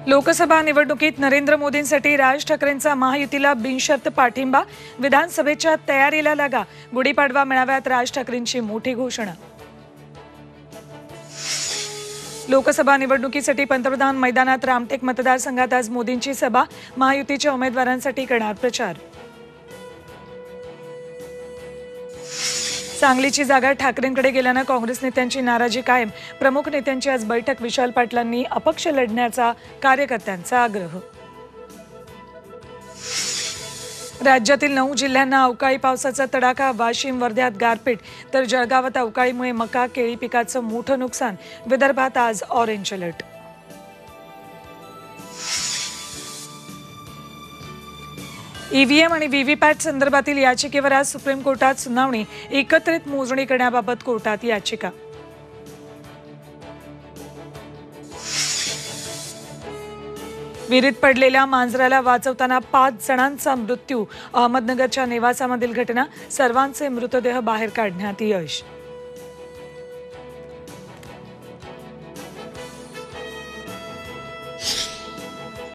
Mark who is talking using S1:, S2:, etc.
S1: लोकसभा निवडणुकीत नरेंद्र मोदींसाठी राज ठाकरेंचा महायुतीला बिनशर्त पाठिंबा। विधानसभेच्या तयारीला लागा। गुढीपाडवा मेळाव्यात राज ठाकरेंची मोठी घोषणा। लोकसभा निवडणुकीसाठी पंतप्रधान मैदानात रामटेक मतदारसंघात आज मोदींची सभा। महायुतीच्या उमेदवारांसाठी करणार प्रचार। सांगलीची जागा ठाकरेंकडे गेल्यानं काँग्रेस नेत्यांची नाराजी कायम। प्रमुख नेत्यांची आज बैठक। विशाल पाटलांनी अपक्ष लढण्याचा कार्यकर्त्यांचा आग्रह। राज्यातील 9 जिल्ह्यांना अवकाळी पावसाचा तडाखा। वाशिम वर्ध्यात गारपीट तर जळगावात अवकाळीमुळे मका केळी पिकाचं मोठं नुकसान। विदर्भात आज ऑरेंज अलर्ट। ईव्हीएम आणि व्हीव्हीपॅट संदर्भातील याचिकेवर आज सुप्रीम कोर्टात सुनावणी। एकत्रित मोजणी करण्याबाबत कोर्टात याचिका। विहिरीत पडलेल्या मांजराला वाचवताना 5 जणांचा मृत्यू। अहमदनगरच्या नेवासामधील घटना। सर्वांचे मृतदेह बाहेर काढण्यात यश।